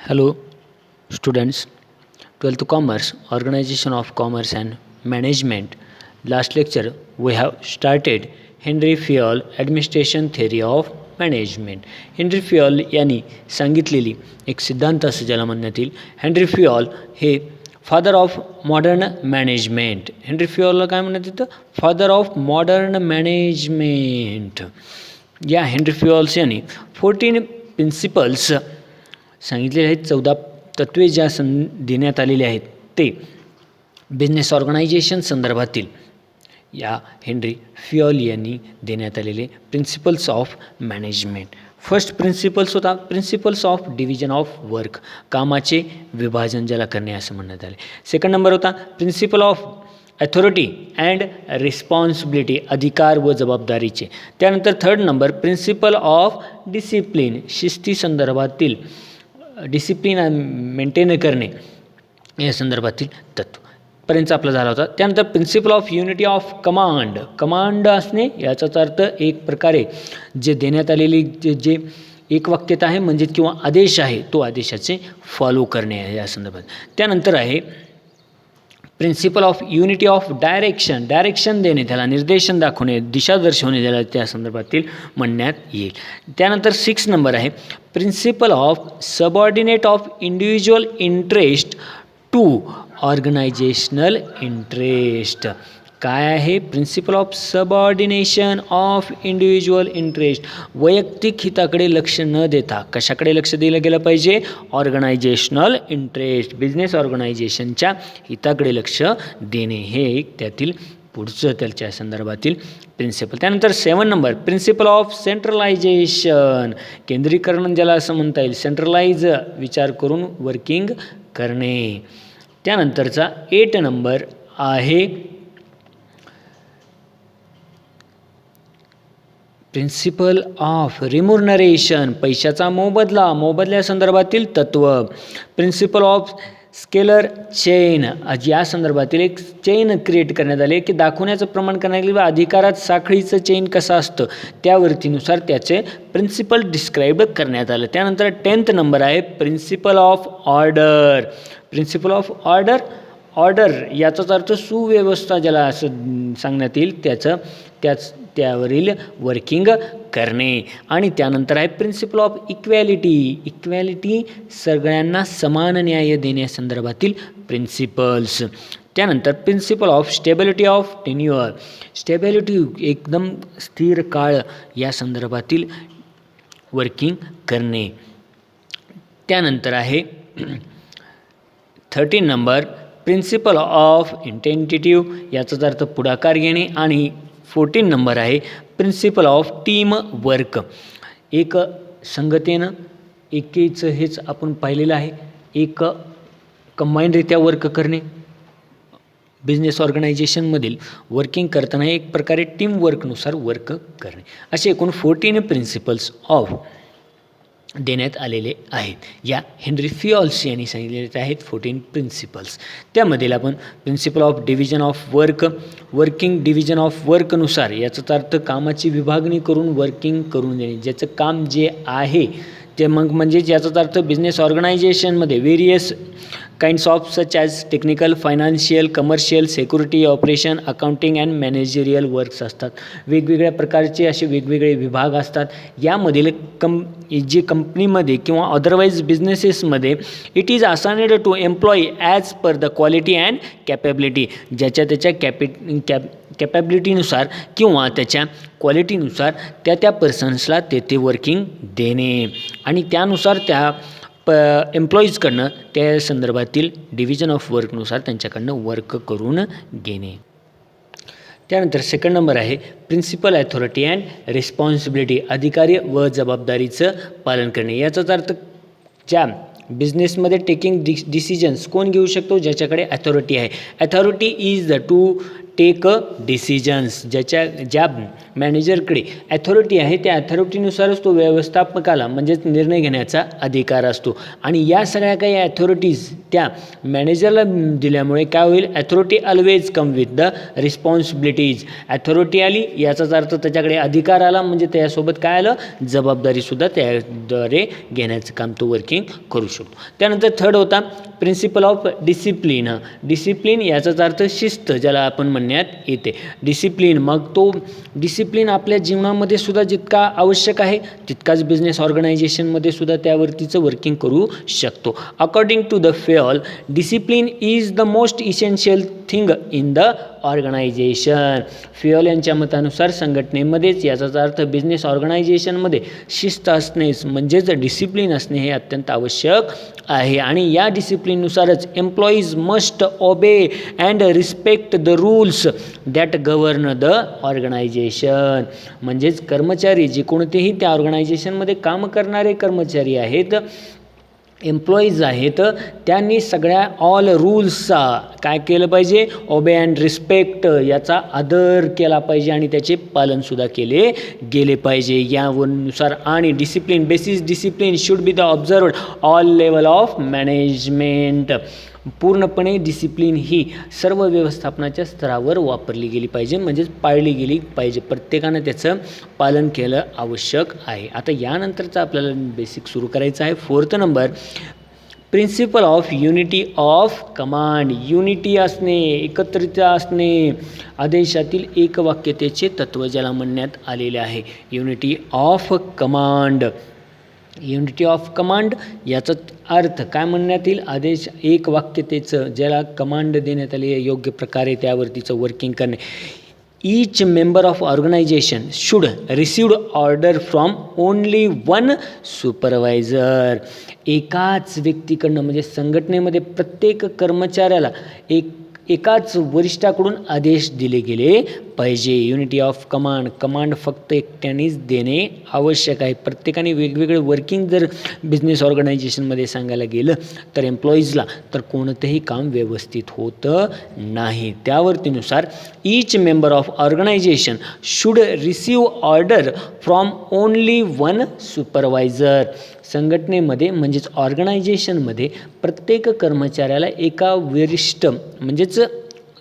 Hello, students. 12th Commerce, Organization of Commerce and Management. Last lecture, we have started Henry Fayol Administration Theory of Management. Henri Fayol यांनी सांगितलेली एक सिद्धांत असं ज्याला म्हणण्यात येईल. हेनरी फियॉल हे father of modern management. Henri फियॉलला काय म्हणण्यात येतं? Father of modern management. या हेनरी फियॉल्स यांनी 14 प्रिन्सिपल्स सांगितलेले आहेत. 14 तत्त्वे ज्या देण्यात आलेले आहेत ते बिझनेस ऑर्गनायझेशन संदर्भातील या हेनरी फियॉल यांनी देण्यात आलेले principles of management. First principles होता principles of division of work, कामाचे विभाजन ज्याला करणे असं म्हणण्यात आले. सेकंड नंबर होता principle of authority and responsibility, अधिकार व जबाबदारीचे. त्यानंतर third number principle of discipline, शिस्ती संदर्भातील डिसिप्लिन मेंटेन करणे या संदर्भातील तत्व पर्यंत आपला झाला होता. त्यानंतर principle of unity of command, command असणे याचाच अर्थ एक प्रकारे जे देण्यात आलेली जे एक वाक्यता आहे म्हणजे किंवा आदेश आहे तो आदेशाचे फॉलो करणे आहे या संदर्भात. त्यानंतर आहे principle of unity of direction, direction देणे, त्याला निर्देशन दाखवणे, दिशा दर्शवणे ज्याला त्या संदर्भातील म्हणण्यात येईल. त्यानंतर 6 नंबर आहे principle of subordinate of individual interest to organisational interest. काय आहे? Principle of subordination of individual interest, वैयक्तिक हिताकडे लक्ष न देता कशाकडे लक्ष दिलं गेलं पाहिजे? ऑर्गनायझेशनल इंटरेस्ट, बिझनेस ऑर्गनायझेशनच्या हिताकडे लक्ष देणे हे एक त्यातील पुढचं त्याच्या संदर्भातील प्रिन्सिपल. त्यानंतर 7 नंबर प्रिन्सिपल ऑफ सेंट्रलायझेशन, केंद्रीकरण ज्याला असं म्हणता येईल, सेंट्रलाइज विचार करून वर्किंग करणे. त्यानंतरचा 8 नंबर आहे प्रिन्सिपल ऑफ रिम्युनरेशन, पैशाचा मोबदला, मोबदल्यासंदर्भातील तत्व. प्रिन्सिपल ऑफ स्केलर चेन, या संदर्भातील एक चेन क्रिएट करण्यात आले की दाखवण्याचं प्रमाण करण्यात आले अधिकारात साखळीचं चेन कसं असतं त्यावरतीनुसार त्याचे प्रिन्सिपल डिस्क्राईब करण्यात आलं. त्यानंतर 10th नंबर आहे principle of order. Principle of order, order याचाच अर्थ सुव्यवस्था ज्याला असं सांगण्यात येईल त्यावरील वर्किंग करणे. आणि त्यानंतर आहे प्रिन्सिपल ऑफ इक्वॅलिटी, इक्वॅलिटी सगळ्यांना समान न्याय देण्यासंदर्भातील प्रिन्सिपल्स. त्यानंतर principle of stability of tenure, stability एकदम स्थिर काळ या संदर्भातील वर्किंग करणे. त्यानंतर आहे 13 नंबर प्रिन्सिपल ऑफ इंटेंटिव्ह, याचाच अर्थ पुढाकार घेणे. आणि 14 नंबर आहे प्रिन्सिपल ऑफ टीम वर्क, एक संगतेनं एकेचं हेच आपण पाहिलेलं आहे, एक कंबाईनरित्या वर्क करणे. बिझनेस ऑर्गनायझेशनमधील वर्किंग करताना एक प्रकारे टीम वर्कनुसार वर्क करणे. असे एकूण 14 प्रिन्सिपल्स ऑफ देण्यात आलेले आहेत. या हेनरी फियॉल्स यांनी सांगितलेले आहेत 14 प्रिन्सिपल्स. त्यामधील आपण principle of division of work, working division of वर्कनुसार याचाच अर्थ कामाची विभागणी करून वर्किंग करून देणे, ज्याचं काम जे आहे ते मग म्हणजे याचाच अर्थ बिझनेस ऑर्गनायझेशनमध्ये various kinds of such as technical, financial, commercial, security, operation, accounting and managerial works असतात. वेगवेगळ्या प्रकारचे असे वेगवेगळे विभाग असतात. यामधील जे कंपनीमध्ये किंवा अदरवाईज बिझनेसेसमध्ये it is assigned to employee as per the quality and capability, ज्याच्या त्याच्या कॅपॅबिलिटीनुसार किंवा त्याच्या क्वालिटीनुसार त्या पर्सन्सला ते वर्किंग देणे आणि त्यानुसार त्या एम्प्लॉईजकडनं त्या संदर्भातील डिव्हिजन ऑफ वर्कनुसार त्यांच्याकडनं वर्क करून घेणे. त्यानंतर 2nd नंबर आहे प्रिन्सिपल अथॉरिटी अँड रिस्पॉन्सिबिलिटी, अधिकारी व जबाबदारीचं पालन करणे. याचाच अर्थ ज्या बिझनेसमध्ये टेकिंग डिसिजन्स कोण घेऊ शकतो? ज्याच्याकडे अथॉरिटी आहे. Authority is the to take decisions. ज्या मॅनेजरकडे ॲथॉरिटी आहे त्या ॲथॉरिटीनुसारच तो व्यवस्थापकाला म्हणजेच निर्णय घेण्याचा अधिकार असतो. आणि या सगळ्या काही ॲथॉरिटीज त्या मॅनेजरला दिल्यामुळे काय होईल, authority always come with the responsibilities. Authority आली याचाच अर्थ त्याच्याकडे अधिकार आला, म्हणजे त्यासोबत काय आलं, जबाबदारीसुद्धा त्याद्वारे घेण्याचं काम तो वर्किंग करू शकतो. त्यानंतर थर्ड होता प्रिन्सिपल ऑफ डिसिप्लिन. डिसिप्लिन याचाच अर्थ शिस्त ज्याला आपण म्हणण्यात येते. डिसिप्लिन, मग तो डिसिप्लिन आपल्या जीवनामध्ये सुद्धा जितका आवश्यक आहे तितकाच बिझनेस ऑर्गनायझेशनमध्ये सुद्धा त्यावरतीचं वर्किंग करू शकतो. According to the Fayol, discipline is the most essential thing in the organisation. Fayol यांच्या मतानुसार संघटनेमध्येच, याचाच अर्थ बिझनेस ऑर्गनायझेशनमध्ये शिस्त असणे म्हणजेच डिसिप्लिन असणे हे अत्यंत आवश्यक आहे. आणि या डिसिप्लिननुसारच employees must obey and respect the rules that govern the organisation. म्हणजेच कर्मचारी जे कोणतेही त्या ऑर्गनायझेशनमध्ये काम करणारे कर्मचारी आहेत, एम्प्लॉईज आहेत, त्यांनी सगळ्या ऑल रूल्सचा काय केलं पाहिजे, ओबे अँड रिस्पेक्ट याचा आदर केला पाहिजे आणि त्याचे पालनसुद्धा केले गेले पाहिजे यानुसार. आणि discipline, basis discipline should be the observed all level of management. पूर्णपणे डिसिप्लिन ही सर्व व्यवस्थापनाच्या स्तरावर वापरली गेली पाहिजे, म्हणजेच पाळली गेली पाहिजे. प्रत्येकानं त्याचं पालन केलं आवश्यक आहे. आता यानंतरचा आपल्याला बेसिक सुरू करायचं आहे. Fourth number, principle of unity of command. Unity असणे, एकत्रितता असणे, आदेशातील एकवाक्यतेचे तत्त्व ज्याला म्हणण्यात आलेले आहे. Unity of command. Unity of command याचा अर्थ काय म्हणण्यात येईल, आदेश एक वाक्यतेचं ज्याला कमांड देण्यात आली आहे योग्य प्रकारे त्यावरतीचं वर्किंग करणे. Each member of organisation should received order from only one supervisor. एकाच व्यक्तीकडनं म्हणजे संघटनेमध्ये प्रत्येक कर्मचाऱ्याला एकाच वरिष्ठाकडून आदेश दिले गेले पाहिजे. युनिटी ऑफ कमांड, कमांड फक्त एकट्यानेच देणे आवश्यक आहे. प्रत्येकाने वेगवेगळे वर्किंग जर बिझनेस ऑर्गनायझेशनमध्ये सांगायला गेलं तर एम्प्लॉईजला तर कोणतंही काम व्यवस्थित होतं नाही. त्यावरतीनुसार each member of organisation should receive order from only one supervisor. संघटनेमध्ये म्हणजेच ऑर्गनायझेशनमध्ये प्रत्येक कर्मचाऱ्याला एका वरिष्ठ म्हणजेच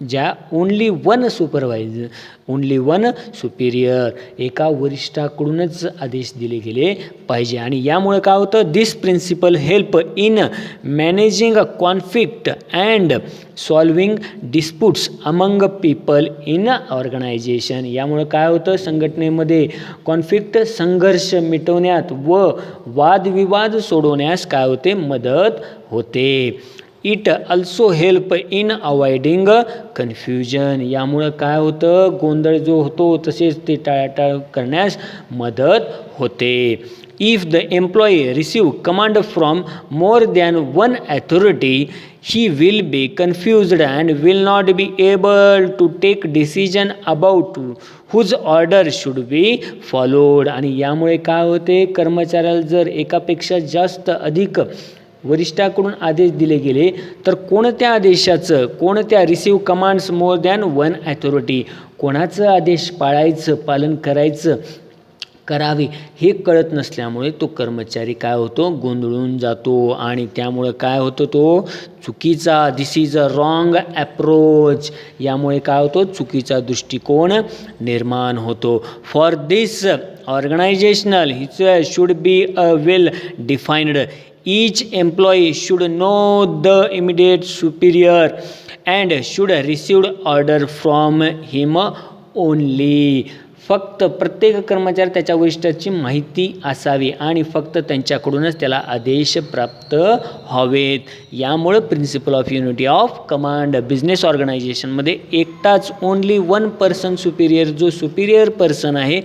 ज्या only one supervisor, only one superior, एका वरिष्ठाकडूनच आदेश दिले गेले पाहिजे. आणि यामुळे काय होतं, this principle help in managing conflict and solving disputes among people in organisation. यामुळे काय होतं, संघटनेमध्ये कॉन्फ्लिक्ट संघर्ष मिटवण्यात व वादविवाद सोडवण्यास काय होते, मदत होते. It also help in avoiding confusion. यामुळं काय होतं, गोंधळ जो होतो तसेच ते टाळाटाळ करण्यास मदत होते. If the employee receive command from more than one authority he will be confused and will not be able to take decision about whose order should be followed. आणि यामुळे काय होते, कर्मचाऱ्याला जर एकापेक्षा जास्त अधिक वरिष्ठाकडून आदेश दिले गेले तर कोणत्या आदेशाचं, कोणत्या receive commands more than one authority, कोणाचं आदेश पाळायचं, पालन करावे हे कळत नसल्यामुळे तो कर्मचारी काय होतो, गोंधळून जातो. आणि त्यामुळे काय होतं, तो चुकीचा, दिस इज अ रॉंग अप्रोच, यामुळे काय होतो, चुकीचा दृष्टिकोन निर्माण होतो. फॉर दिस ऑर्गनायझेशनल हिच should be a well defined. Each employee should know the immediate superior and should receive order from him only. फक्त प्रत्येक कर्मचारी त्याच्या वरिष्ठाची माहिती असावी आणि फक्त त्यांच्याकडूनच त्याला आदेश प्राप्त व्हावेत. यामुळे principle of unity of command business ऑर्गनायझेशनमध्ये एकटाच ओनली वन पर्सन सुपिरियर, जो सुपिरियर पर्सन आहे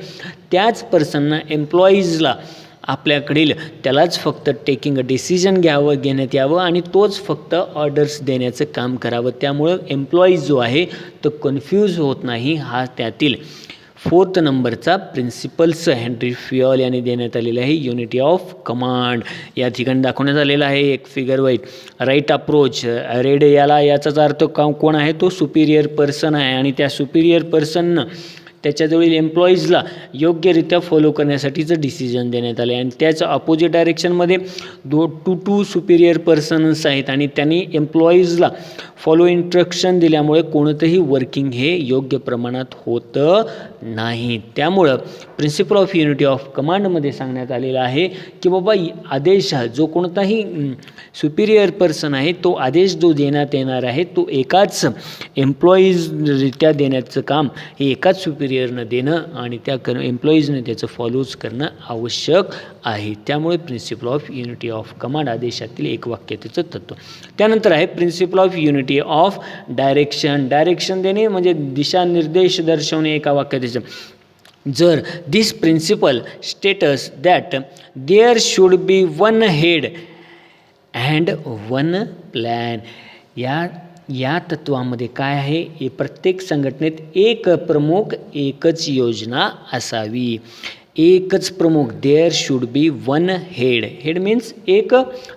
त्याच पर्सनना एम्प्लॉईजला आपल्याकडील त्यालाच फक्त टेकिंग अ डिसिजन घेण्यात यावं आणि तोच फक्त ऑर्डर्स देण्याचं काम करावं. त्यामुळं एम्प्लॉईज जो आहे तो कन्फ्यूज होत नाही, हा त्यातील 4th नंबरचा प्रिन्सिपल्स हेनरी फियोल यांनी देण्यात आलेला आहे युनिटी ऑफ कमांड. या ठिकाणी दाखवण्यात आलेला आहे एक फिगर वाईज राईट अप्रोच. रेड याचाच अर्थ कोण आहे, तो सुपिरियर पर्सन आहे आणि त्या सुपिरियर पर्सननं त्याच्याजवळील एम्प्लॉईजला योग्यरित्या फॉलो करण्यासाठीचं डिसिजन देण्यात आले आणि त्याचं अपोजिट डायरेक्शनमध्ये टू सुपिरियर पर्सन्स आहेत आणि त्यांनी एम्प्लॉईजला फॉलो इन्स्ट्रक्शन दिल्यामुळे कोणतंही वर्किंग हे योग्य प्रमाणात होतं नाही. त्यामुळं प्रिन्सिपल ऑफ युनिटी ऑफ कमांडमध्ये सांगण्यात आलेलं आहे की बाबा आदेश जो कोणताही सुपिरियर पर्सन आहे तो आदेश जो देण्यात येणार आहे तो एकाच एम्प्लॉईजरित्या देण्याचं काम हे एकाच सुपिरियरनं देणं आणि त्या एम्प्लॉईजने त्याचं फॉलोज करणं आवश्यक आहे. त्यामुळे principle of unity of command आदेशातील एक वाक्यतेचं तत्व. त्यानंतर आहे principle of unity of direction. Direction देणे म्हणजे दिशानिर्देश दर्शवणे एका वाक्यतेचं. जर this principle states that there should be one head and one plan. या तत्वामध्ये काय आहे, प्रत्येक संघटनेत एक प्रमुख एकच योजना असावी. एकच प्रमुख, there should be one head. Head means एक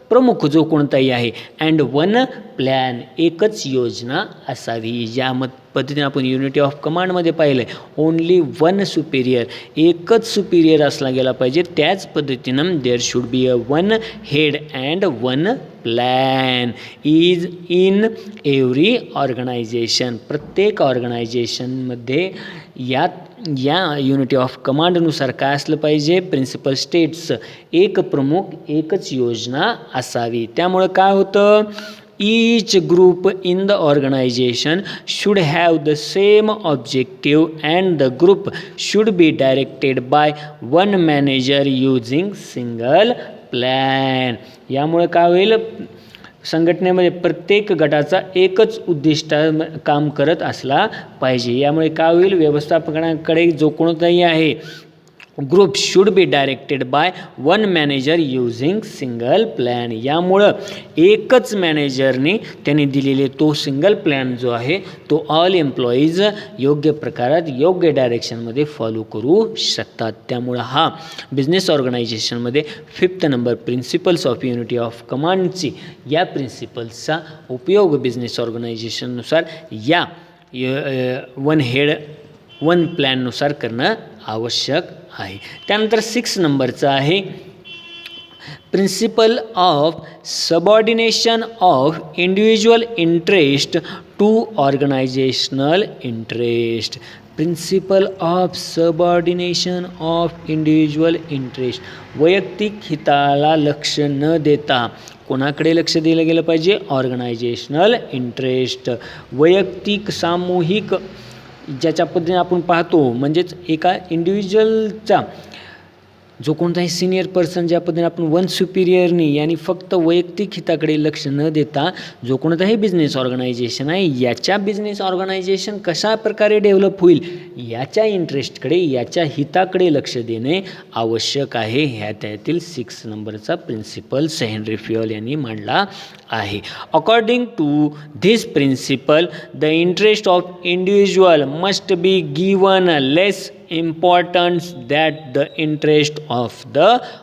प्रमुख जो कोणताही आहे अँड वन प्लॅन एकच योजना असावी. या पद्धतीने आपण युनिटी ऑफ कमांडमध्ये पाहिलं आहे ओनली वन सुपिरियर, एकच सुपिरियर असला गेला पाहिजे. त्याच पद्धतीनं there should be a one head and one plan is in every organisation. प्रत्येक ऑर्गनायझेशनमध्ये या युनिटी ऑफ कमांडनुसार काय असलं पाहिजे, प्रिन्सिपल स्टेट्स एक प्रमुख एकच योजना असावी. त्यामुळं काय होतं, each group in the organization should have the same objective and the group should be directed by one manager using single plan. यामुळे काय होईल, संघटनेमध्ये प्रत्येक गटाचा एकच उद्दिष्ट काम करत असला पाहिजे. यामुळे काय होईल, व्यवस्थापनाकडे जो कोणताही आहे group should be directed by one manager using single plan. यामुळं एकच मॅनेजरने त्यांनी दिलेले तो सिंगल प्लॅन जो आहे तो ऑल एम्प्लॉईज योग्य प्रकारात योग्य डायरेक्शनमध्ये फॉलो करू शकतात. त्यामुळं हा बिझनेस ऑर्गनायझेशनमध्ये 5th number principles of unity of कमांडची या प्रिन्सिपल्सचा उपयोग बिझनेस ऑर्गनायझेशननुसार या वन हेड वन प्लॅननुसार करणं आवश्यक आहे. त्यानंतर 6 नंबरचं आहे principle of subordination of individual interest to organisational interest. Principle of subordination of individual interest. वैयक्तिक हिताला लक्ष न देता कोणाकडे लक्ष दिलं गेलं पाहिजे, ऑर्गनायझेशनल इंटरेस्ट. वैयक्तिक सामूहिक ज्याच्या पद्धतीने आपण पाहतो म्हणजेच एका इंडिव्हिज्युअलचा जो कोणताही सिनियर पर्सन ज्या पद्धतीने आपण वन सुपिरियरनी यांनी फक्त वैयक्तिक हिताकडे लक्ष न देता जो कोणताही बिझनेस ऑर्गनायझेशन आहे याच्या बिझनेस ऑर्गनायझेशन कशा प्रकारे डेव्हलप होईल याच्या इंटरेस्टकडे याच्या हिताकडे लक्ष देणे आवश्यक आहे. ह्या त्यातील 6 नंबरचा प्रिन्सिपल हेनरी फियोल यांनी मांडला आहे. According to this principle the interest of individual must be given less importance that the interest of the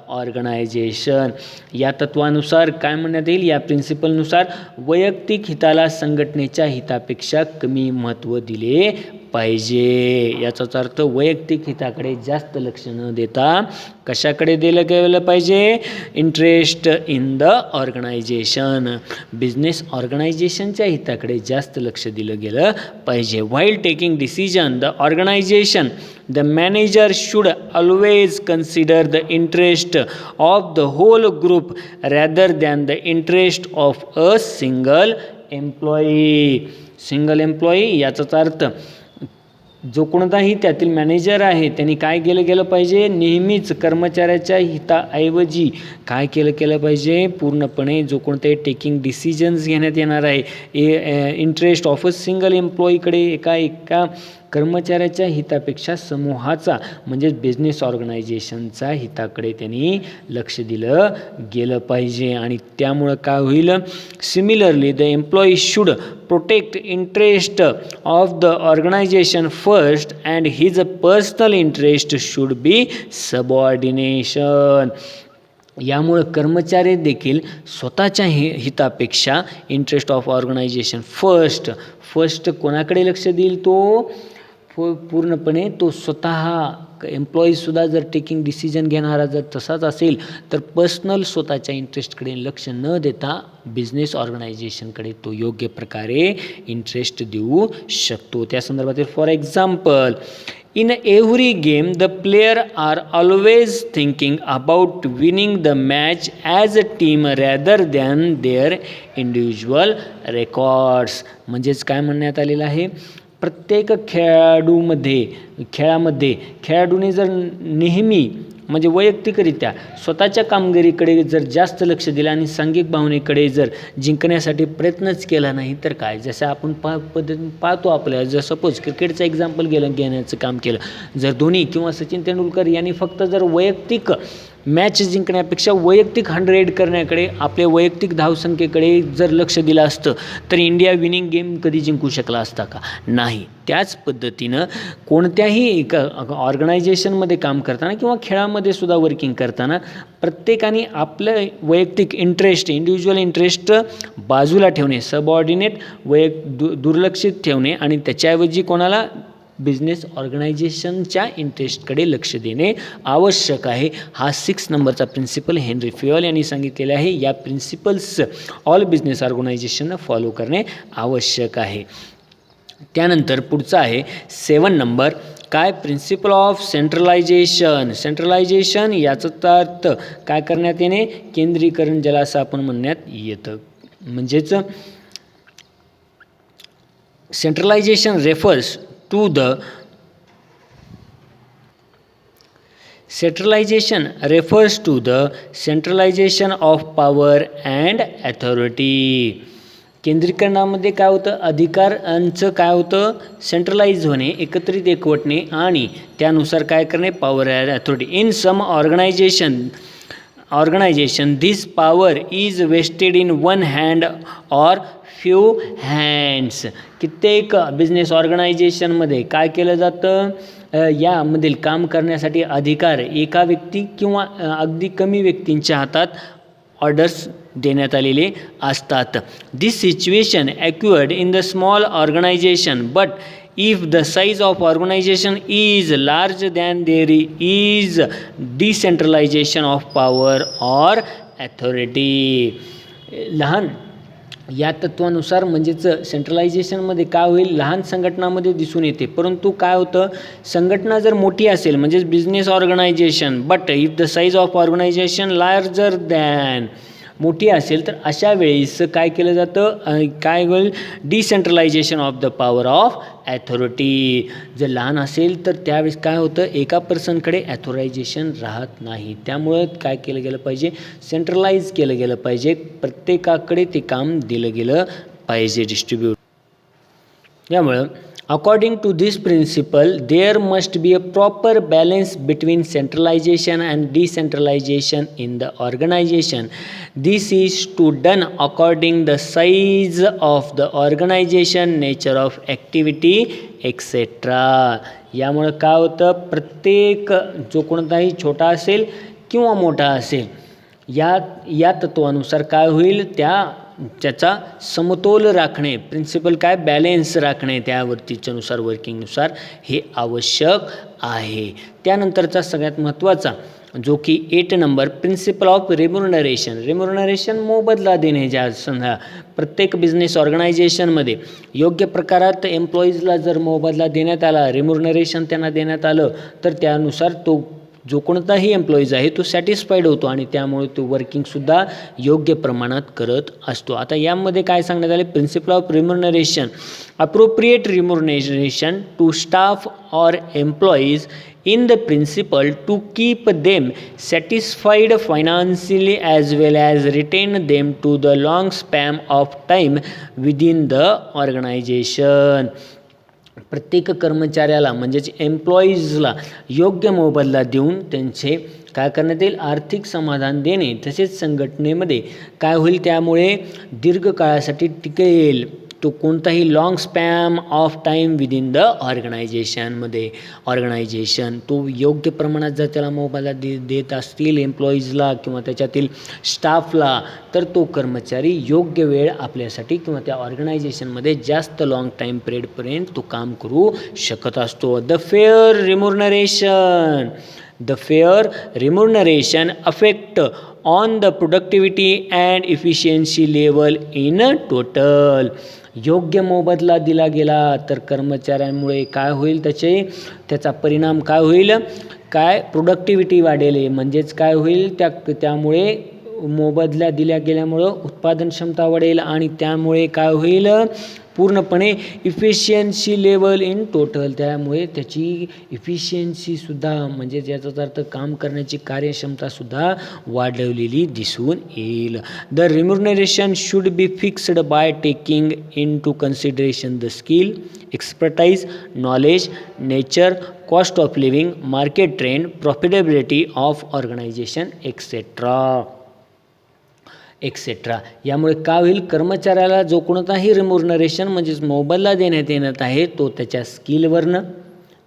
organisation. या तत्वानुसार काय म्हणण्यात येईल, या प्रिन्सिपलनुसार वैयक्तिक हिताला संघटनेच्या हितापेक्षा कमी महत्त्व दिले पाहिजे. याचाच अर्थ वैयक्तिक हिताकडे जास्त लक्ष न देता कशाकडे दिलं गेलं पाहिजे, interest in the organisation, business ऑर्गनायझेशनच्या हिताकडे जास्त लक्ष दिलं गेलं पाहिजे. While taking decision the organisation the manager should always consider the interest of the whole group rather than the interest of a single employee. Single employee याचाच अर्थ जो कोणताही त्यातील मॅनेजर आहे त्यांनी काय गेलं पाहिजे, नेहमीच कर्मचाऱ्याच्या हिताऐवजी काय केलं पाहिजे, पूर्णपणे जो कोणताही टेकिंग डिसिजन्स घेण्यात येणार आहे इंटरेस्ट ऑफ अ सिंगल एम्प्लॉईकडे एका कर्मचाऱ्याच्या हितापेक्षा समूहाचा म्हणजेच बिझनेस ऑर्गनायझेशनचा हिताकडे त्यांनी लक्ष दिलं गेलं पाहिजे. आणि त्यामुळं काय होईल, similarly the employee should protect interest of the organisation first and his personal interest should be subordination. यामुळं कर्मचारी देखील स्वतःच्या हितापेक्षा इंटरेस्ट ऑफ ऑर्गनायझेशन फर्स्ट कोणाकडे लक्ष देईल, तो पूर्णपणे तो स्वतः एम्प्लॉईजसुद्धा जर टेकिंग डिसिजन घेणारा जर तसाच असेल तर पर्सनल स्वतःच्या इंटरेस्टकडे लक्ष न देता बिझनेस ऑर्गनायझेशनकडे तो योग्य प्रकारे इंटरेस्ट देऊ शकतो. त्या संदर्भातील for example, in every game the player are always thinking about winning the match as a team rather than their individual records. म्हणजेच काय म्हणण्यात आलेलं आहे, प्रत्येक खेळाडूने जर नेहमी म्हणजे वैयक्तिकरित्या स्वतःच्या कामगिरीकडे जर जास्त लक्ष दिलं आणि सांघिक भावनेकडे जर जिंकण्यासाठी प्रयत्नच केला नाही तर काय, जसं आपण पद्धतीने पाहतो आपल्या, जर सपोज क्रिकेटचं एक्झाम्पल घेण्याचं काम केलं, जर धोनी किंवा सचिन तेंडुलकर यांनी फक्त जर वैयक्तिक मॅच जिंकण्यापेक्षा वैयक्तिक 100 करण्याकडे, आपल्या वैयक्तिक धावसंख्येकडे जर लक्ष दिलं असतं तर इंडिया विनिंग गेम कधी जिंकू शकला असता का, नाही. त्याच पद्धतीनं कोणत्याही ऑर्गनायझेशनमध्ये काम करताना किंवा खेळामध्ये सुद्धा वर्किंग करताना प्रत्येकाने आपलं वैयक्तिक इंडिव्हिज्युअल इंटरेस्ट बाजूला ठेवणे, सबऑर्डिनेट दुर्लक्षित ठेवणे आणि त्याच्याऐवजी कोणाला बिझनेस ऑर्गनायझेशनच्या इंटरेस्टकडे लक्ष देणे आवश्यक आहे. हा 6 नंबरचा प्रिन्सिपल हेनरी फियोल यांनी सांगितलेला आहे. या प्रिन्सिपल्स ऑल बिझनेस ऑर्गनायझेशननं फॉलो करणे आवश्यक आहे. त्यानंतर पुढचा आहे 7 नंबर, काय, प्रिन्सिपल ऑफ सेंट्रलायझेशन याचा अर्थ काय करण्यात येणे, केंद्रीकरण ज्याला असं आपण म्हणण्यात येतं. म्हणजेच centralisation refers to the centralization of power and authority. केंद्रीकरणामध्ये काय होतं, अधिकारांचं काय होतं, सेंट्रलाइज होणे, एकत्रित एकवटणे आणि त्यानुसार काय करणे, power and authority. In some organisation this power is vested in one hand or few hands. कित्येक बिझनेस ऑर्गनायझेशनमध्ये काय केलं जातं, यामधील काम करण्यासाठी अधिकार एका व्यक्ती किंवा अगदी कमी व्यक्तींच्या हातात ऑर्डर्स देण्यात आलेले असतात. This situation occurred in the small organisation but if the size of organization is larger than there is decentralization of power or authority. लहान या तत्वानुसार म्हणजेच सेंट्रलायझेशनमध्ये काय होईल, लहान संघटनामध्ये दिसून येते, परंतु काय होतं, संघटना जर मोठी असेल म्हणजेच business organisation, but if the size of organisation larger than, मोठी असेल तर अशा वेळेस काय केलं जातं, काय होईल, decentralisation of the power of authority. जर लहान असेल तर त्यावेळेस काय होतं, एका पर्सनकडे ॲथॉरायझेशन राहत नाही. त्यामुळं काय केलं गेलं पाहिजे, सेंट्रलाइज केलं गेलं पाहिजे, प्रत्येकाकडे ते काम दिलं गेलं पाहिजे, डिस्ट्रीब्यूट. त्यामुळं according to this principle there must be a proper balance between centralization and decentralization in the organization. This is to done according the size of the organization, nature of activity etc. यामुळे काय होतं, प्रत्येक जो कोणताही छोटा असेल किंवा मोठा असेल या तत्वानुसार काय होईल, त्याचा समतोल राखणे, प्रिन्सिपल काय, बॅलेन्स राखणे, त्यावरतीच्यानुसार वर्किंगनुसार हे आवश्यक आहे. त्यानंतरचा सगळ्यात महत्त्वाचा जो की 8 नंबर, प्रिन्सिपल ऑफ रेम्युनरेशन मोबदला देणे. ज्या समजा प्रत्येक बिझनेस ऑर्गनायझेशनमध्ये योग्य प्रकारात एम्प्लॉईजला जर मोबदला देण्यात आला, रेम्युनरेशन त्यांना देण्यात आलं तर त्यानुसार तो जो कोणताही एम्प्लॉईज आहे तो सॅटिस्फाईड होतो आणि त्यामुळे तो वर्किंगसुद्धा योग्य प्रमाणात करत असतो. आता यामध्ये काय सांगण्यात आले, principle of remuneration, appropriate remuneration to staff or employees in the principle to keep them satisfied financially as well as retain them to the long span of time within the organization. प्रत्येक कर्मचाऱ्याला म्हणजेच एम्प्लॉईजला योग्य मोबदला देऊन त्यांचे काय करण्यात येईल, आर्थिक समाधान देणे. तसेच संघटनेमध्ये काय होईल, त्यामुळे दीर्घकाळासाठी टिकेल तो कोणताही long span of time within the organisation तो योग्य प्रमाणात जर त्याला मोबदला देत असतील एम्प्लॉईजला किंवा त्याच्यातील स्टाफला, तर तो कर्मचारी योग्य वेळ आपल्यासाठी किंवा त्या ऑर्गनायझेशनमध्ये जास्त लॉंग टाईम पिरियडपर्यंत तो काम करू शकत असतो. The fair remuneration affect on the productivity and efficiency level in total. योग्य मोबदला दिला गेला तर कर्मचाऱ्यांमुळे काय होईल, त्याचा परिणाम काय होईल, काय प्रोडक्टिव्हिटी वाढेल, म्हणजेच काय होईल, त्यामुळे मोबदला दिल्या गेल्यामुळं उत्पादन क्षमता वाढेल आणि त्यामुळे काय होईल, पूर्णपणे इफिशियन्सी लेवल इन टोटल, त्यामुळे त्याची इफिशियन्सीसुद्धा म्हणजे ज्याचा अर्थ काम करण्याची कार्यक्षमतासुद्धा वाढवलेली दिसून येईल. The remuneration should be fixed by taking in to consideration the skill, expertise, knowledge, nature, cost of living, market trend, profitability of organisation et cetera. यामुळे काय होईल, कर्मचाऱ्याला जो कोणताही रिम्युनरेशन म्हणजेच मोबदला देण्यात येणार आहे तो त्याच्या स्किलवरनं,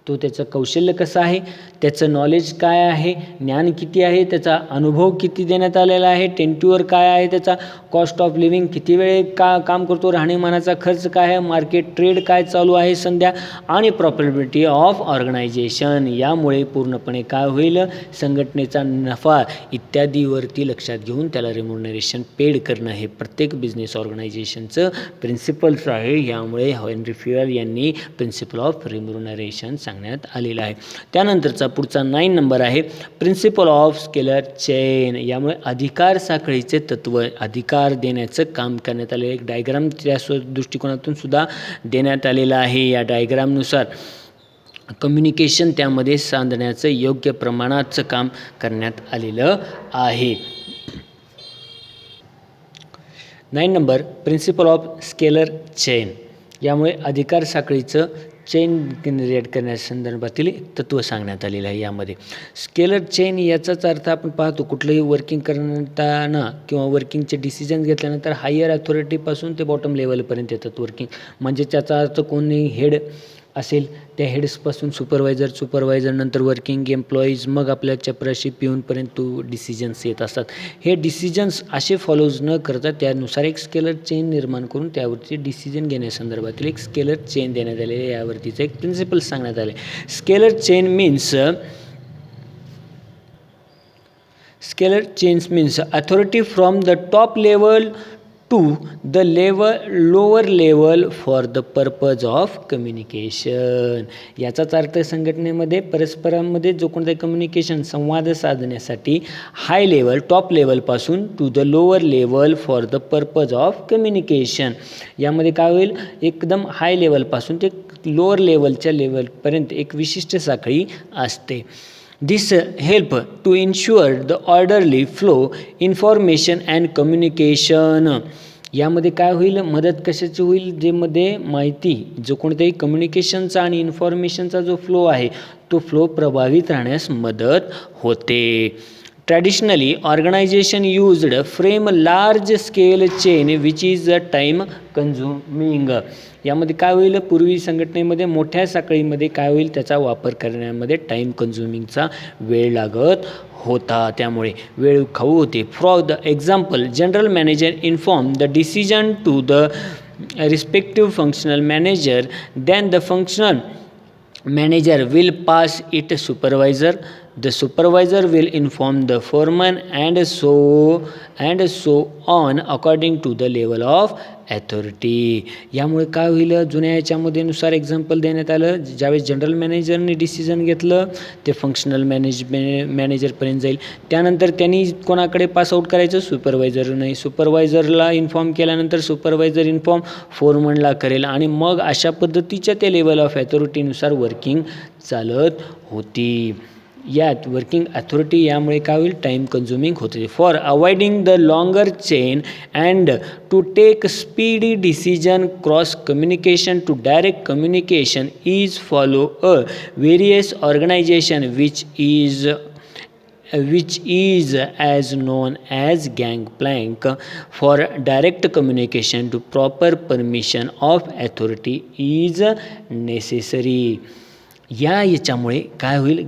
तो त्याचं कौशल्य कसं आहे, त्याचं नॉलेज काय आहे, ज्ञान किती आहे, त्याचा अनुभव किती देण्यात आलेला आहे, टेंट्यूअर काय आहे, त्याचा कॉस्ट ऑफ लिव्हिंग किती वेळ काम करतो, राहणीमानाचा खर्च काय आहे, मार्केट ट्रेड काय चालू आहे सध्या, आणि प्रॉफिटेबिलिटी ऑफ ऑर्गनायझेशन. यामुळे पूर्णपणे काय होईल, संघटनेचा नफा इत्यादीवरती लक्षात घेऊन त्याला रिम्युनरेशन पेड करणं हे प्रत्येक बिझनेस ऑर्गनायझेशनचं प्रिन्सिपल्स आहे. यामुळे हेनरी फियल यांनी प्रिन्सिपल ऑफ रिम्युनरेशन सांगण्यात आलेलं आहे. त्यानंतरचा पुढचा 9 नंबर आहे प्रिन्सिपल ऑफ स्केलर चेन. यामुळे अधिकार साखळीचे तत्व, अधिकार देण्याचं काम करण्यात आले. एक डायग्राम त्या दृष्टिकोनातून सुद्धा देण्यात आलेला आहे. या डायग्रामनुसार कम्युनिकेशन त्यामध्ये सांधण्याचं योग्य प्रमाणाचं काम करण्यात आलेलं आहे. 9 number principle of scalar chain. यामुळे अधिकार साखळीचं चेन जनरेट करण्यासंदर्भातील तत्त्व सांगण्यात आलेलं आहे. यामध्ये स्केलर चेन याचाच अर्थ आपण पाहतो कुठलंही वर्किंग करताना किंवा वर्किंगचे डिसिजन घेतल्यानंतर हायर अथॉरिटीपासून ते बॉटम लेवलपर्यंत येतात वर्किंग. म्हणजे त्याचा अर्थ कोणी हेड असेल त्या हेड्सपासून सुपरवायझर नंतर वर्किंग एम्प्लॉईज, मग आपल्या चपराशी पिऊनपर्यंत तो डिसिजन्स येत असतात. हे डिसिजन्स असे फॉलोज न करता त्यानुसार एक स्केलर चेन निर्माण करून त्यावरती डिसिजन घेण्यासंदर्भातील एक स्केलर चेन देण्यात आलेले आहे. यावरतीचं एक प्रिन्सिपल सांगण्यात आले. Scalar chains means authority from the top level to the lower level for the purpose of communication. याचाच अर्थ संघटनेमध्ये परस्परांमध्ये जो कोणताही कम्युनिकेशन संवाद साधण्यासाठी हाय लेवल टॉप लेवलपासून to the lower level for the purpose of communication. यामध्ये काय होईल, एकदम हाय लेवलपासून ते लोअर लेवलच्या लेवलपर्यंत एक विशिष्ट साखळी असते. This help to ensure the orderly flow information and communication. यामध्ये काय होईल, मदत कशाची होईल, जे मध्ये माहिती जो कोणत्याही कम्युनिकेशनचा आणि इन्फॉर्मेशनचा जो फ्लो आहे तो फ्लो प्रभावित राहण्यास मदत होते. Traditionally, organization used frame large scale chain which is time consuming. यामध्ये काय होईल, पूर्वी संघटनेमध्ये मोठ्या साखळीमध्ये काय होईल, त्याचा वापर करण्यामध्ये टाईम कन्झ्युमिंगचा वेळ लागत होता, त्यामुळे वेळ खाऊ होते. For the example, general manager inform the decision to the respective functional manager, then the functional manager will pass it supervisor, the supervisor will inform the foreman and so on according to the level of authority. यामुळे काय होईल, जुन्या याच्यामध्ये नुसार example देण्यात आलं, ज्यावेळेस general मॅनेजरने डिसिजन घेतलं ते फंक्शनल मॅनेजरपर्यंत जाईल. त्यानंतर त्यांनी कोणाकडे पासआउट करायचं, सुपरवायझरला इन्फॉर्म केल्यानंतर सुपरवायझर इन्फॉर्म फोरमनला करेल आणि मग अशा पद्धतीच्या त्या लेवल ऑफ अथॉरिटीनुसार वर्किंग चालत होती. यात वर्किंग अथॉरिटी यामुळे काय होईल, टाईम कन्झ्युमिंग होते. For avoiding the longer chain and to take speedy decision cross communication to direct communication is follow a various organisation which is as known as gangplank. For direct communication to proper permission of authority is necessary. याच्यामुळे काय होईल,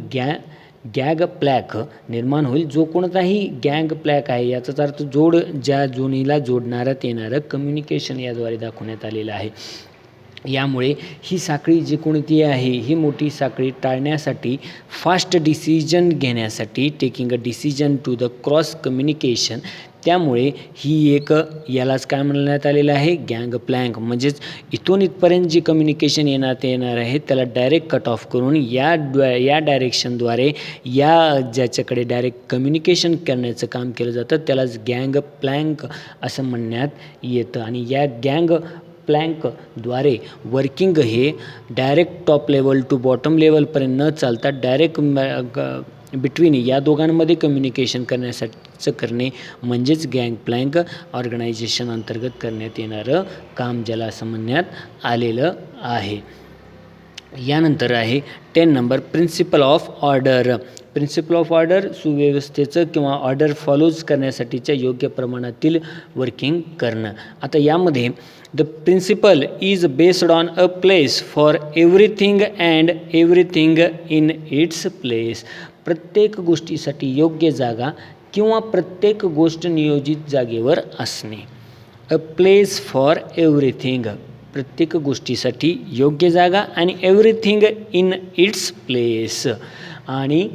Gage प्लॅक निर्माण होईल. जो कोणताही गँग प्लॅक आहे याचाच अर्थ ज्या जोडीला जोडणाऱ्यात येणारं कम्युनिकेशन याद्वारे दाखवण्यात आलेलं आहे. यामुळे ही साखळी जी कोणती आहे, ही मोठी साखळी टाळण्यासाठी, फास्ट डिसिजन घेण्यासाठी, taking a decision to the cross communication, त्यामुळे ही एक यालाच काय म्हणण्यात आलेलं आहे, गँग प्लँक. म्हणजेच इथून इथपर्यंत जी कम्युनिकेशन येणार आहे त्याला डायरेक्ट कट ऑफ करून या डायरेक्शनद्वारे ज्याच्याकडे डायरेक्ट कम्युनिकेशन करण्याचं काम केलं जातं त्यालाच गँग प्लँक असं म्हणण्यात येतं. आणि या गँग प्लँकद्वारे वर्किंग हे direct top level to bottom लेवलपर्यंत न चालता डायरेक्ट बिटवीन या दोघांमध्ये कम्युनिकेशन करणे म्हणजेच गँग प्लँक ऑर्गनायझेशन अंतर्गत करण्यात येणारं काम, ज्याला असं म्हणण्यात आलेलं आहे. यानंतर आहे 10 number principle of order. Principle of order सुव्यवस्थेचं किंवा ऑर्डर फॉलोज करण्यासाठीच्या योग्य प्रमाणातील वर्किंग करणं. आता यामध्ये the principle is based on a place for everything and everything in its place. प्रत्येक गोष्टीसाठी योग्य जागा किंवा प्रत्येक गोष्ट नियोजित जागेवर असणे. अ प्लेस फॉर एव्हरीथिंग, प्रत्येक गोष्टीसाठी योग्य जागा, आणि एव्हरीथिंग इन इट्स प्लेस, आणि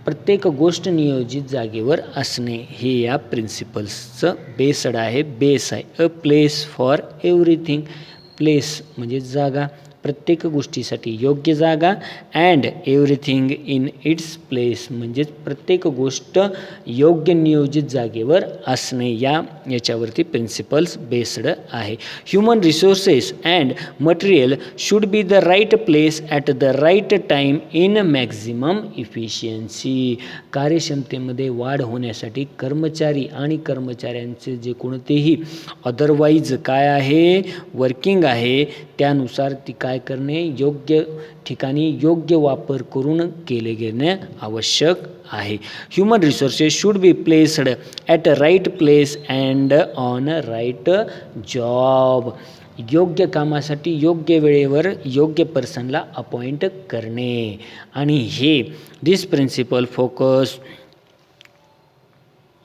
प्रत्येक गोष्ट नियोजित जागेवर असणे, हे या प्रिन्सिपल्सचं बेस आहे. A place for everything, place म्हणजे जागा, प्रत्येक गोष्टीसाठी योग्य जागा, and everything in its place म्हणजेच प्रत्येक गोष्ट योग्य नियोजित जागेवर असणे, याच्यावरती प्रिन्सिपल्स बेस्ड आहे. Human resources and material should be the right place at the right time in maximum efficiency. कार्यक्षमतेमध्ये वाढ होण्यासाठी कर्मचारी आणि कर्मचाऱ्यांचे जे कोणतेही अदरवाईज काय आहे, वर्किंग आहे, त्यानुसार ती काय करणे, योग्य ठिकाणी योग्य वापर करून केले गेणे आवश्यक आहे. Human resources should be placed at a right place and on a right job. योग्य कामासाठी योग्य वेळेवर योग्य पर्सनला अपॉइंट करणे. आणि this principle focus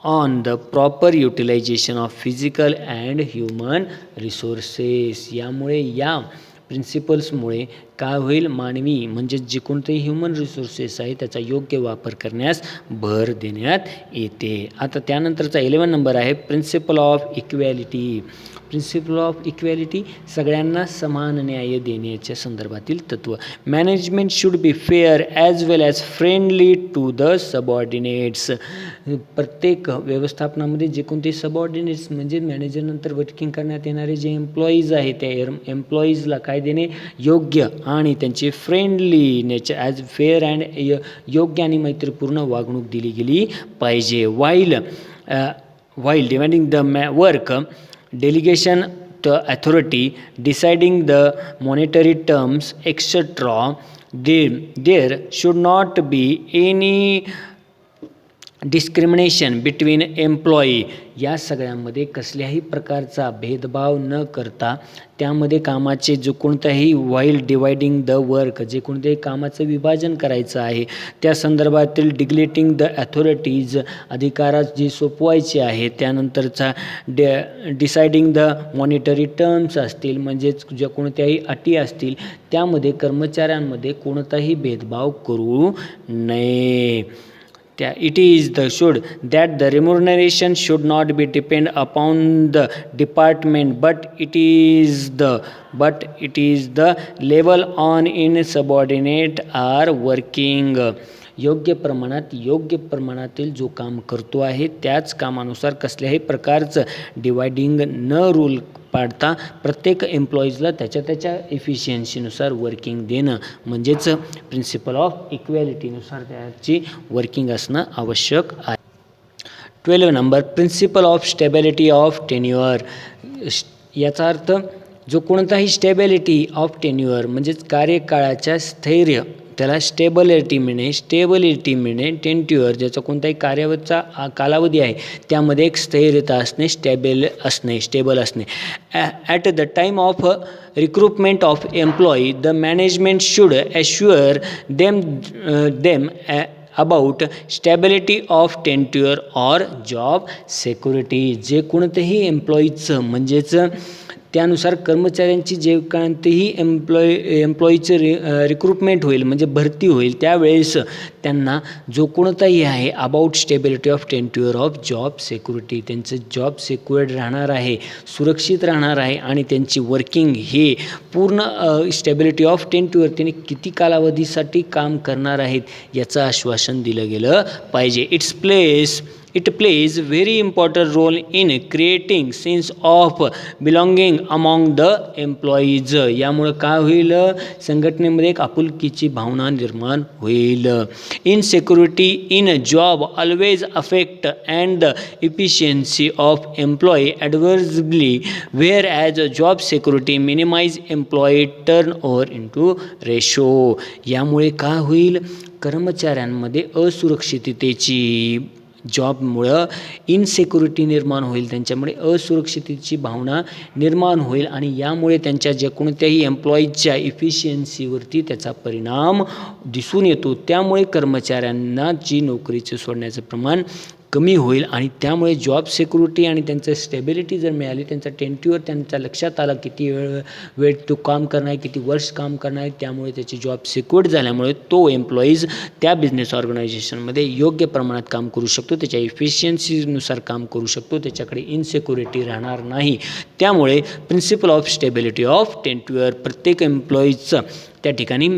on the proper utilisation of physical and human resources. यामुळे या प्रिन्सिपल्समुळे काय होईल, मानवी म्हणजे जे कोणतेही ह्युमन रिसोर्सेस आहे त्याचा योग्य वापर करण्यास भर देण्यात येते. आता त्यानंतरचा 11 नंबर आहे principle of equality. Principle of equality सगळ्यांना समान न्याय देण्याच्या संदर्भातील तत्त्व. Management should be fair as well as friendly to the subordinates. प्रत्येक व्यवस्थापनामध्ये जे कोणते सबऑर्डिनेट्स म्हणजे मॅनेजरनंतर वर्किंग करण्यात येणारे जे एम्प्लॉईज आहेत त्या एम्प्लॉईजला काय देणे, योग्य आणि त्यांची friendly nature as fair and योग्य आणि मैत्रीपूर्ण वागणूक दिली गेली पाहिजे. while dividing the work, delegation the authority, deciding the monetary terms, etc., there should not be any discrimination between employee. या सगळ्यामध्ये कसल्याही प्रकारचा भेदभाव न करता त्यामध्ये कामाचे जो कोणताही व्हाईल डिवायडिंग द वर्क, जे कोणत्याही कामाचं विभाजन करायचं आहे त्या संदर्भातील डिग्लेटिंग द अथॉरिटीज, अधिकारात जे सोपवायचे आहे, त्यानंतरचा डिसाइडिंग द मॉनिटरी टर्म्स असतील म्हणजेच ज्या कोणत्याही अटी असतील त्यामध्ये कर्मचाऱ्यांमध्ये कोणताही भेदभाव करू नये. It is the should that the remuneration should not be depend upon the department but it is the level on in subordinate are working. योग्य प्रमाणातील जो काम करतो आहे त्याच कामानुसार कसल्याही प्रकारचं डिवायडिंग न रूल पाडता प्रत्येक एम्प्लॉईजला त्याच्या इफिशियन्सीनुसार वर्किंग देणं म्हणजेच प्रिन्सिपल ऑफ इक्वॅलिटीनुसार त्याची वर्किंग असणं आवश्यक आहे. 12 number principle of stability of tenure. याचा अर्थ जो कोणताही स्टेबिलिटी ऑफ टेन्युअर म्हणजेच कार्यकाळाच्या स्थैर्य त्याला स्टेबिलिटी मिळणे टेन्युअर ज्याचा कोणताही कार्यावरचा कालावधी आहे त्यामध्ये एक स्थैर्यता असणे स्टेबल असणे. At the time of recruitment of employee the management should assure them about stability of tenure or job security. जे कोणतेही एम्प्लॉईचं म्हणजेच त्यानुसार कर्मचाऱ्यांची जे कोणतेही एम्प्लॉईचं रिक्रुटमेंट होईल म्हणजे भरती होईल त्यावेळेस त्यांना जो कोणताही आहे about stability of tenure of job security त्यांचं जॉब सिक्युअर्ड राहणार आहे सुरक्षित राहणार आहे आणि त्यांची वर्किंग हे पूर्ण स्टेबिलिटी ऑफ टेन्युअर त्यांनी किती कालावधीसाठी काम करणार आहेत याचं आश्वासन दिलं गेलं पाहिजे. It plays very important role in creating sense of belonging among the employees. यामुळे काय होईल संघटनेमध्ये एक आपुलकीची भावना निर्माण होईल. Insecurity in job always affect and the efficiency of employee adversely, whereas job security minimize employee turnover into ratio. यामुळे काय होईल कर्मचाऱ्यांमध्ये असुरक्षिततेची जॉबमुळं इनसेक्युरिटी निर्माण होईल त्यांच्यामुळे असुरक्षिततेची भावना निर्माण होईल आणि यामुळे त्यांच्या ज्या कोणत्याही एम्प्लॉईजच्या इफिशियन्सीवरती त्याचा परिणाम दिसून येतो. त्यामुळे कर्मचाऱ्यांना जी नोकरीचं सोडण्याचं प्रमाण कमी होईल आणि त्यामुळे जॉब सिक्युरिटी आणि त्यांचं स्टेबिलिटी जर मिळाली त्यांचा टेन्युअर त्यांच्या लक्षात आला किती वेळ तो काम करणार आहे किती वर्ष काम करणार आहे त्यामुळे त्याची जॉब सिक्युअर्ड झाल्यामुळे तो एम्प्लॉईज त्या बिझनेस ऑर्गनायझेशनमध्ये योग्य प्रमाणात काम करू शकतो त्याच्या इफिशियन्सीनुसार काम करू शकतो त्याच्याकडे इनसेक्युरिटी राहणार नाही. त्यामुळे principle of stability of tenure प्रत्येक एम्प्लॉईजचं त्या ठिकाणी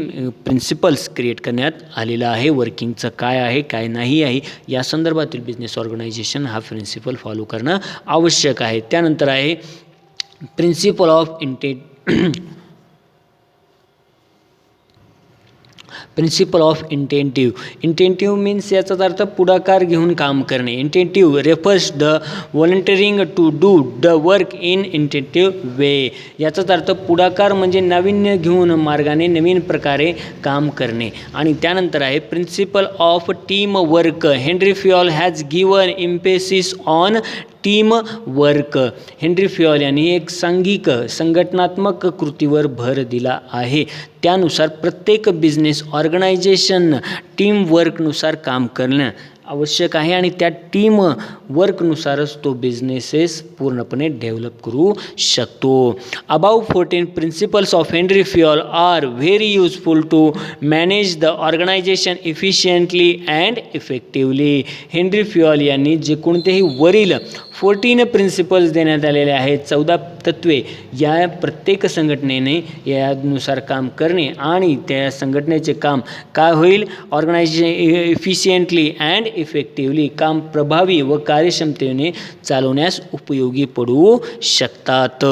प्रिन्सिपल्स क्रिएट करण्यात आलेला आहे. वर्किंगचं काय आहे काय नाही आहे या संदर्भातील बिझनेस ऑर्गनायझेशन हा प्रिन्सिपल फॉलो करणं आवश्यक आहे. त्यानंतर आहे प्रिन्सिपल ऑफ इंटेंटिव्ह मीन्स याचाच अर्थ पुढाकार घेऊन काम करणे. Initiative refers the volunteering to do the work in initiative way. याचाच अर्थ पुढाकार म्हणजे नाविन्य घेऊन मार्गाने नवीन प्रकारे काम करणे. आणि त्यानंतर आहे principle of team work. Henri Fayol has given emphasis on team work. Henri Fayol यांनी एक सांघिक संघटनात्मक कृतीवर भर दिला आहे. त्यानुसार प्रत्येक बिझनेस ऑर्गनायझेशन टीम वर्कनुसार काम करणं आवश्यक आहे आणि त्या टीम वर्कनुसारच तो बिझनेसेस पूर्णपणे डेव्हलप करू शकतो. Above 14 principles of Henri Fayol are very useful to manage the organisation efficiently and effectively. Henri Fayol यांनी जे कोणतेही वरील 14 प्रिन्सिपल्स देण्यात आलेले आहेत 14 तत्वे या प्रत्येक संघटनेने यानुसार काम करणे आणि त्या संघटनेचे काम काय होईल ऑर्गनायझेशन इफिशियंटली अँड इफेक्टिव्हली काम प्रभावी व कार्यक्षमतेने चालवण्यास उपयोगी पडू शकतात.